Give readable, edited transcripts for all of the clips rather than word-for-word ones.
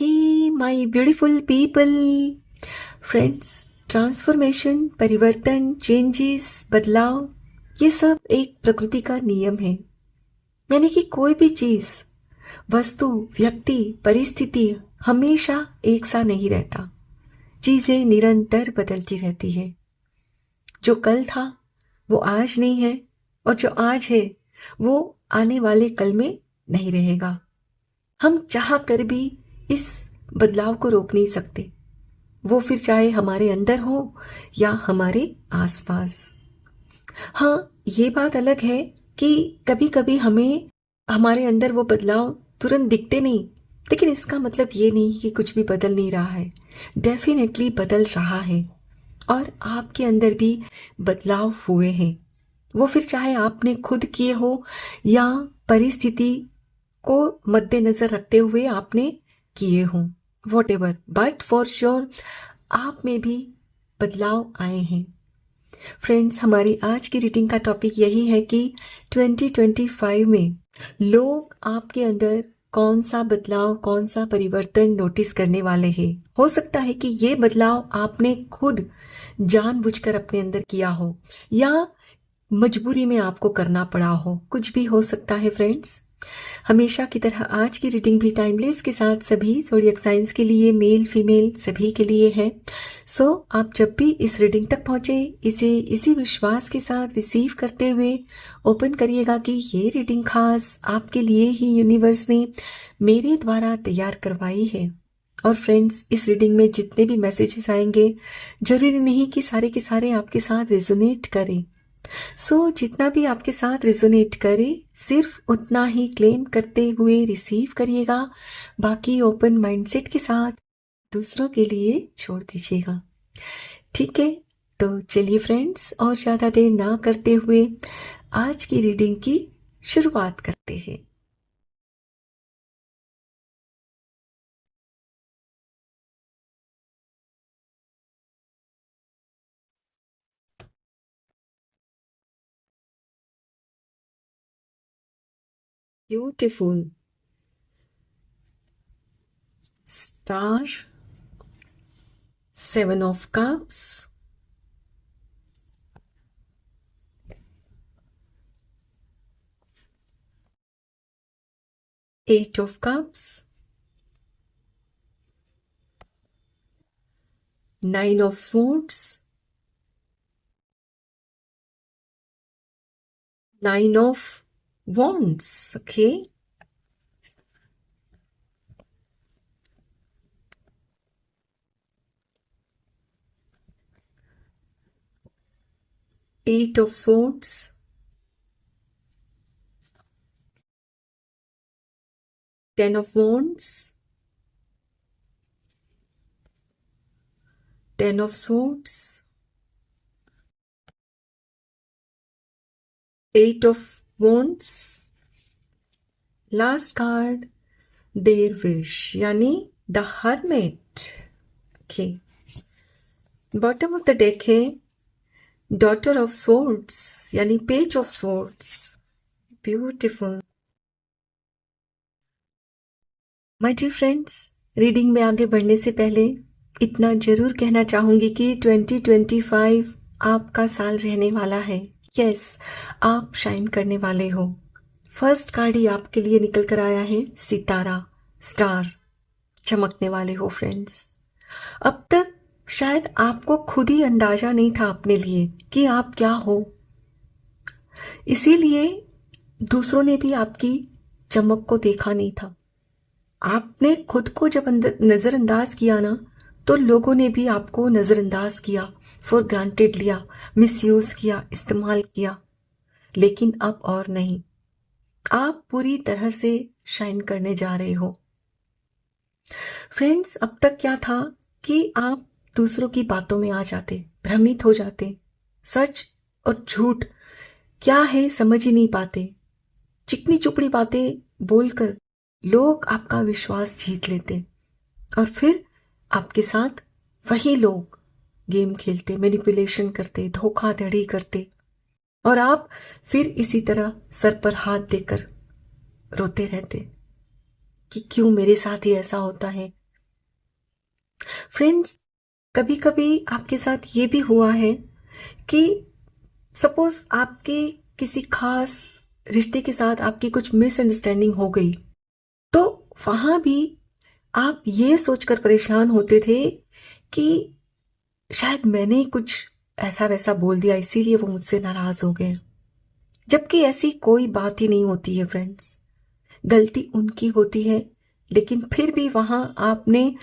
Hey my beautiful people friends, transformation, परिवर्तन, changes, बदलाव, ये सब एक प्रकृति का नियम है। यानी कि कोई भी चीज, वस्तु, व्यक्ति, परिस्थिति हमेशा एक सा नहीं रहता। चीजें निरंतर बदलती रहती है। जो कल था वो आज नहीं है, और जो आज है वो आने वाले कल में नहीं रहेगा। हम चाह कर भी इस बदलाव को रोक नहीं सकते, वो फिर चाहे हमारे अंदर हो या हमारे आसपास। हाँ, ये बात अलग है कि कभी कभी हमें हमारे अंदर वो बदलाव तुरंत दिखते नहीं, लेकिन इसका मतलब ये नहीं कि कुछ भी बदल नहीं रहा है। डेफिनेटली बदल रहा है, और आपके अंदर भी बदलाव हुए हैं। वो फिर चाहे आपने खुद किए हो या परिस्थिति को मद्देनजर रखते हुए आपने किए हों, what ever, but for sure आप में भी बदलाव आए हैं। फ्रेंड्स, हमारी आज की रीडिंग का टॉपिक यही है कि 2025 में लोग आपके अंदर कौन सा बदलाव, कौन सा परिवर्तन नोटिस करने वाले हैं। हो सकता है कि ये बदलाव आपने खुद जानबूझकर अपने अंदर किया हो या मजबूरी में आपको करना पड़ा हो, कुछ भी हो सकता है। फ्रेंड्स, हमेशा की तरह आज की रीडिंग भी टाइमलेस के साथ सभी ज़ोडिएक साइंस के लिए, मेल फीमेल सभी के लिए है। सो आप जब भी इस रीडिंग तक पहुंचे, इसे इसी विश्वास के साथ रिसीव करते हुए ओपन करिएगा कि ये रीडिंग खास आपके लिए ही यूनिवर्स ने मेरे द्वारा तैयार करवाई है। और फ्रेंड्स, इस रीडिंग में जितने भी मैसेजेस आएंगे, जरूरी नहीं कि सारे के सारे आपके साथ रेजोनेट करें। जितना भी आपके साथ रेजोनेट करे, सिर्फ उतना ही क्लेम करते हुए रिसीव करिएगा। बाकी ओपन माइंडसेट के साथ दूसरों के लिए छोड़ दीजिएगा। ठीक है, तो चलिए फ्रेंड्स, और ज़्यादा देर ना करते हुए आज की रीडिंग की शुरुआत करते हैं। Beautiful star, 7 of cups, Eight of cups, 9 of swords, 9 of wands. Okay, Eight of swords, 10 of wands, 10 of swords, 8 of wands, last card their wish, यानी the hermit. Okay, bottom of the deck है daughter of swords, यानी page of swords. Beautiful. My dear friends, reading में आगे बढ़ने से पहले इतना जरूर कहना चाहूंगी कि 2025 आपका साल रहने वाला है। यस, आप शाइन करने वाले हो। फर्स्ट कार्ड ही आपके लिए निकल कर आया है, सितारा, स्टार, चमकने वाले हो फ्रेंड्स। अब तक शायद आपको खुद ही अंदाजा नहीं था अपने लिए कि आप क्या हो, इसीलिए दूसरों ने भी आपकी चमक को देखा नहीं था। आपने खुद को जब नजरअंदाज किया ना, तो लोगों ने भी आपको नजरअंदाज किया, फॉर ग्रांटेड लिया, मिसयूज किया, इस्तेमाल किया। लेकिन अब और नहीं, आप पूरी तरह से शाइन करने जा रहे हो। फ्रेंड्स, अब तक क्या था कि आप दूसरों की बातों में आ जाते, भ्रमित हो जाते, सच और झूठ क्या है समझ ही नहीं पाते, चिकनी चुपड़ी बातें बोलकर लोग आपका विश्वास जीत लेते, और फिर आपके साथ वही लोग गेम खेलते, मैनिपुलेशन करते, धोखाधड़ी करते, और आप फिर इसी तरह सर पर हाथ देकर रोते रहते कि क्यों मेरे साथ ही ऐसा होता है, फ्रेंड्स, कभी कभी आपके साथ ये भी हुआ है कि सपोज आपके किसी खास रिश्ते के साथ आपकी कुछ मिसअंडरस्टैंडिंग हो गई, तो वहां भी आप ये सोचकर परेशान होते थे कि शायद मैंने ही कुछ ऐसा वैसा बोल दिया इसीलिए वो मुझसे नाराज हो गए। जबकि ऐसी कोई बात ही नहीं होती है फ्रेंड्स। गलती उनकी होती है, लेकिन फिर भी वहां आपने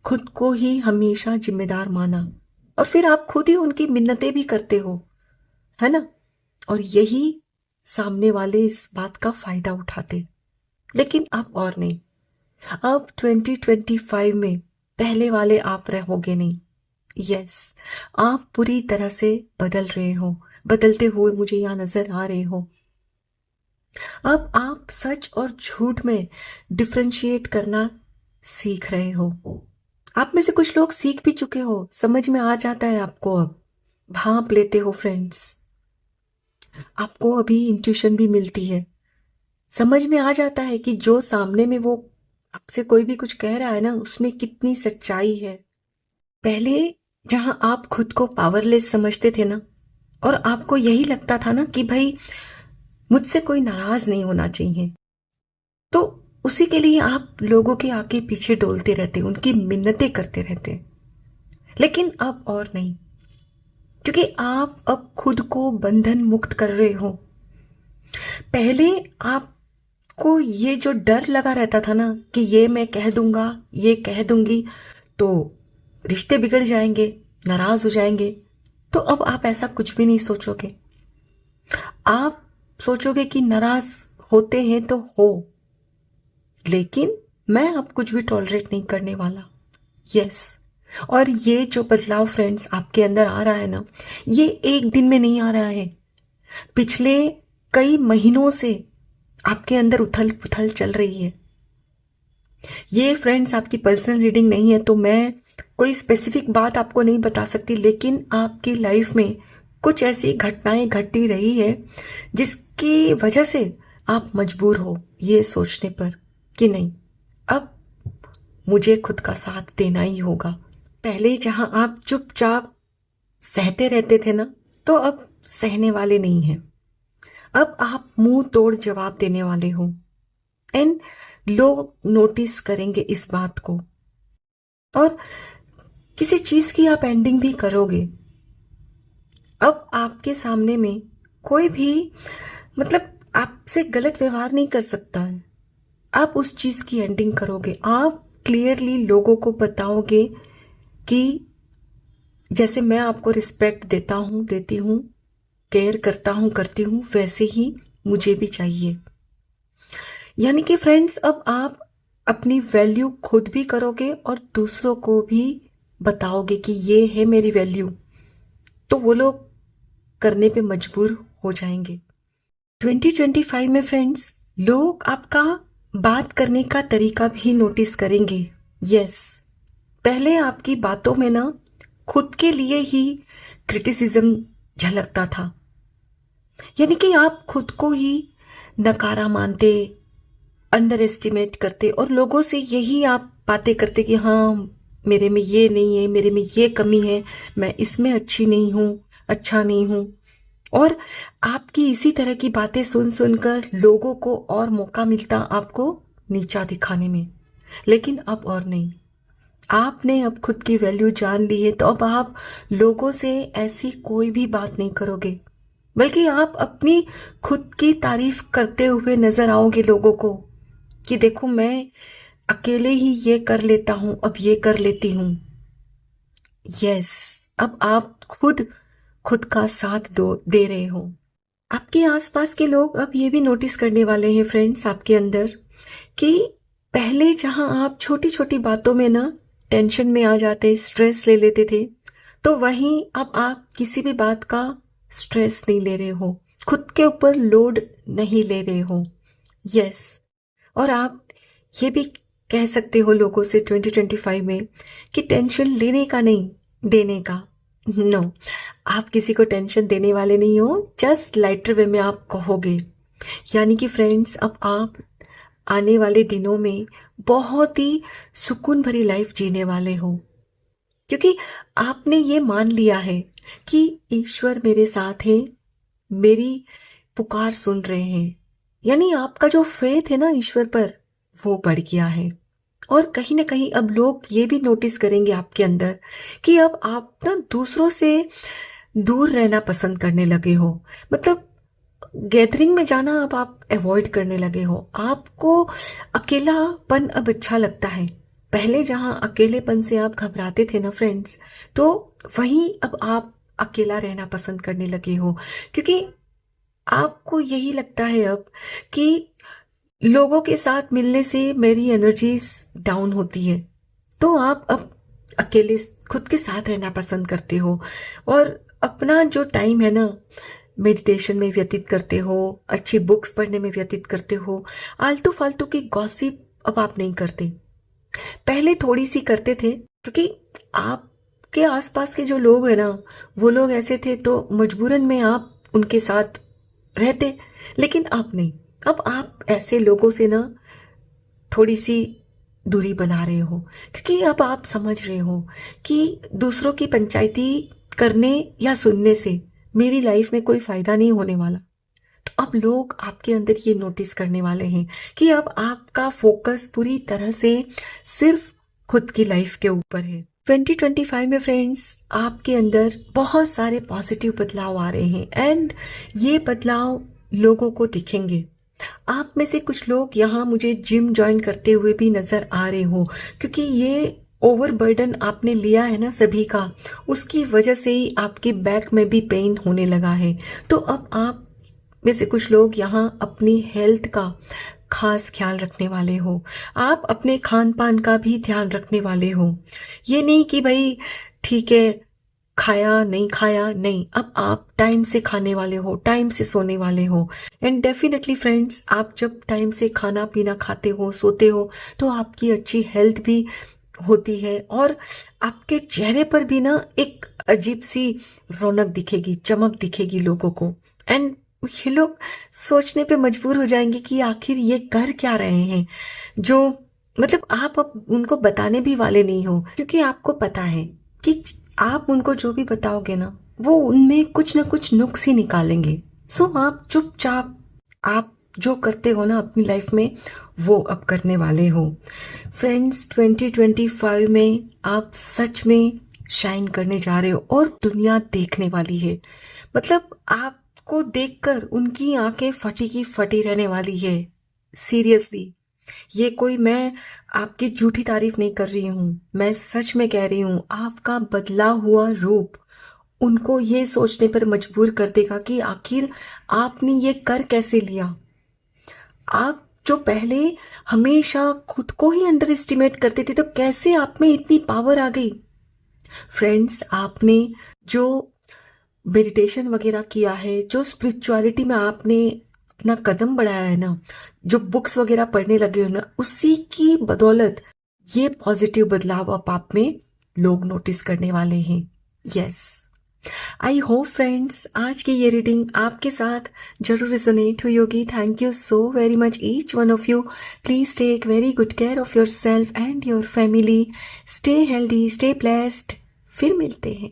खुद को ही हमेशा जिम्मेदार माना और फिर आप खुद ही उनकी मिन्नतें भी करते हो, है ना? और यही सामने वाले इस बात का फायदा उठाते। लेकिन अब और नहीं। अब 2025 में पहले वाले आप रहोगे नहीं। यस, आप पूरी तरह से बदल रहे हो, बदलते हुए मुझे यहां नजर आ रहे हो। अब आप सच और झूठ में डिफरेंशिएट करना सीख रहे हो। आप में से कुछ लोग सीख भी चुके हो, समझ में आ जाता है आपको। अब भांप लेते हो फ्रेंड्स, आपको अभी इंट्यूशन भी मिलती है, समझ में आ जाता है कि जो सामने में वो आपसे कोई भी कुछ कह रहा है ना, उसमें कितनी सच्चाई है। पहले जहां आप खुद को पावरलेस समझते थे ना, और आपको यही लगता था ना कि भाई मुझसे कोई नाराज नहीं होना चाहिए, तो उसी के लिए आप लोगों के आगे पीछे डोलते रहते, उनकी मिन्नतें करते रहते। लेकिन अब और नहीं, क्योंकि आप अब खुद को बंधन मुक्त कर रहे हो। पहले आपको ये जो डर लगा रहता था ना कि ये मैं कह दूंगा, ये कह दूंगी तो रिश्ते बिगड़ जाएंगे, नाराज हो जाएंगे, तो अब आप ऐसा कुछ भी नहीं सोचोगे। आप सोचोगे कि नाराज होते हैं तो हो, लेकिन मैं अब कुछ भी टॉलरेट नहीं करने वाला। यस, और ये जो बदलाव फ्रेंड्स आपके अंदर आ रहा है ना, ये एक दिन में नहीं आ रहा है। पिछले कई महीनों से आपके अंदर उथल पुथल चल रही है। ये फ्रेंड्स आपकी पर्सनल रीडिंग नहीं है, तो मैं कोई स्पेसिफिक बात आपको नहीं बता सकती, लेकिन आपकी लाइफ में कुछ ऐसी घटनाएं घटी रही है जिसकी वजह से आप मजबूर हो ये सोचने पर कि नहीं, अब मुझे खुद का साथ देना ही होगा। पहले जहां आप चुपचाप सहते रहते थे ना, तो अब सहने वाले नहीं हैं। अब आप मुंह तोड़ जवाब देने वाले हो, एंड लोग नोटिस करेंगे इस बात को, और किसी चीज की आप एंडिंग भी करोगे। अब आपके सामने में कोई भी मतलब आपसे गलत व्यवहार नहीं कर सकता है। आप उस चीज की एंडिंग करोगे। आप क्लियरली लोगों को बताओगे कि जैसे मैं आपको रिस्पेक्ट देता हूं, देती हूं, केयर करता हूं, करती हूं, वैसे ही मुझे भी चाहिए। यानी कि फ्रेंड्स, अब आप अपनी वैल्यू खुद भी करोगे और दूसरों को भी बताओगे कि ये है मेरी वैल्यू, तो वो लोग करने पे मजबूर हो जाएंगे। 2025 में फ्रेंड्स, लोग आपका बात करने का तरीका भी नोटिस करेंगे। यस, पहले आपकी बातों में ना खुद के लिए ही क्रिटिसिज्म झलकता था, यानी कि आप खुद को ही नकारा मानते, अंडर एस्टिमेट करते, और लोगों से यही आप बातें करते कि हाँ मेरे में ये नहीं है, मेरे में ये कमी है, मैं इसमें अच्छी नहीं हूं, अच्छा नहीं हूं। और आपकी इसी तरह की बातें सुन सुनकर लोगों को और मौका मिलता आपको नीचा दिखाने में। लेकिन अब और नहीं, आपने अब खुद की वैल्यू जान ली है, तो अब आप लोगों से ऐसी कोई भी बात नहीं करोगे, बल्कि आप अपनी खुद की तारीफ करते हुए नजर आओगे लोगों को कि देखो मैं अकेले ही ये कर लेता हूं, अब ये कर लेती हूं। यस, अब आप खुद खुद का साथ दे रहे हो। आपके आसपास के लोग अब ये भी नोटिस करने वाले हैं फ्रेंड्स आपके अंदर कि पहले जहां आप छोटी छोटी बातों में ना टेंशन में आ जाते, स्ट्रेस ले लेते थे, तो वहीं अब आप किसी भी बात का स्ट्रेस नहीं ले रहे हो, खुद के ऊपर लोड नहीं ले रहे हो। यस, और आप ये भी कह सकते हो लोगों से 2025 में कि टेंशन लेने का नहीं, देने का। नो, आप किसी को टेंशन देने वाले नहीं हो, जस्ट लाइटर वे में आप कहोगे। यानी कि फ्रेंड्स, अब आप आने वाले दिनों में बहुत ही सुकून भरी लाइफ जीने वाले हो। क्योंकि आपने ये मान लिया है कि ईश्वर मेरे साथ है, मेरी पुकार सुन रहे हैं। यानी आपका जो फेथ है ना ईश्वर पर, वो बढ़ गया है। और कहीं ना कहीं अब लोग ये भी नोटिस करेंगे आपके अंदर कि अब आप ना दूसरों से दूर रहना पसंद करने लगे हो। मतलब गैदरिंग में जाना अब आप अवॉइड करने लगे हो। आपको अकेलापन अब अच्छा लगता है। पहले जहां अकेलेपन से आप घबराते थे ना फ्रेंड्स, तो वहीं अब आप अकेला रहना पसंद करने लगे हो, क्योंकि आपको यही लगता है अब कि लोगों के साथ मिलने से मेरी एनर्जीज डाउन होती है। तो आप अब अकेले खुद के साथ रहना पसंद करते हो और अपना जो टाइम है ना मेडिटेशन में व्यतीत करते हो, अच्छी बुक्स पढ़ने में व्यतीत करते हो। आलतू फालतू की गॉसिप अब आप नहीं करते। पहले थोड़ी सी करते थे, क्योंकि आपके आसपास के जो लोग हैं ना, वो लोग ऐसे थे तो मजबूरन में आप उनके साथ रहते। लेकिन अब नहीं, अब आप ऐसे लोगों से ना थोड़ी सी दूरी बना रहे हो, क्योंकि अब आप समझ रहे हो कि दूसरों की पंचायती करने या सुनने से मेरी लाइफ में कोई फायदा नहीं होने वाला। तो अब लोग आपके अंदर ये नोटिस करने वाले हैं कि अब आपका फोकस पूरी तरह से सिर्फ खुद की लाइफ के ऊपर है। 2025 में फ्रेंड्स, आपके अंदर बहुत सारे पॉजिटिव बदलाव आ रहे हैं एंड ये बदलाव लोगों को दिखेंगे। आप में से कुछ लोग यहाँ मुझे जिम ज्वाइन करते हुए भी नजर आ रहे हो, क्योंकि ये ओवरबर्डन आपने लिया है ना सभी का, उसकी वजह से ही आपके बैक में भी पेन होने लगा है। तो अब आप में से कुछ लोग यहाँ अपनी हेल्थ का खास ख्याल रखने वाले हो। आप अपने खान पान का भी ध्यान रखने वाले हो। ये नहीं कि भाई ठीक है खाया नहीं खाया, नहीं, अब आप टाइम से खाने वाले हो, टाइम से सोने वाले हो। एंड डेफिनेटली फ्रेंड्स, आप जब टाइम से खाना पीना खाते हो, सोते हो, तो आपकी अच्छी हेल्थ भी होती है और आपके चेहरे पर भी ना एक अजीब सी रौनक दिखेगी, चमक दिखेगी लोगों को। एंड ये लोग सोचने पे मजबूर हो जाएंगे कि आखिर ये कर क्या रहे हैं, जो मतलब आप अब उनको बताने भी वाले नहीं हो, क्योंकि आपको पता है कि आप उनको जो भी बताओगे ना, वो उनमें कुछ ना कुछ नुक्स ही निकालेंगे। सो आप चुपचाप आप जो करते हो ना अपनी लाइफ में, वो अब करने वाले हो। फ्रेंड्स, 2025 में आप सच में शाइन करने जा रहे हो और दुनिया देखने वाली है। मतलब आपको देखकर उनकी आंखें फटी की फटी रहने वाली है। सीरियसली, ये कोई मैं आपकी झूठी तारीफ नहीं कर रही हूं, मैं सच में कह रही हूं। आपका बदला हुआ रूप उनको ये सोचने पर मजबूर कर देगा कि आखिर आपने ये कर कैसे लिया। आप जो पहले हमेशा खुद को ही अंडर एस्टिमेट करते थे, तो कैसे आप में इतनी पावर आ गई। फ्रेंड्स, आपने जो मेडिटेशन वगैरह किया है, जो स्पिरिचुअलिटी में आपने अपना कदम बढ़ाया है ना, जो बुक्स वगैरह पढ़ने लगे हो ना, उसी की बदौलत ये पॉजिटिव बदलाव अब आप में लोग नोटिस करने वाले हैं। यस, आई होप फ्रेंड्स, आज की ये रीडिंग आपके साथ जरूर रिजोनेट हुई होगी। Thank you so very much each one of you. Please take very good care of yourself and your family. Stay healthy, stay blessed. फिर मिलते हैं।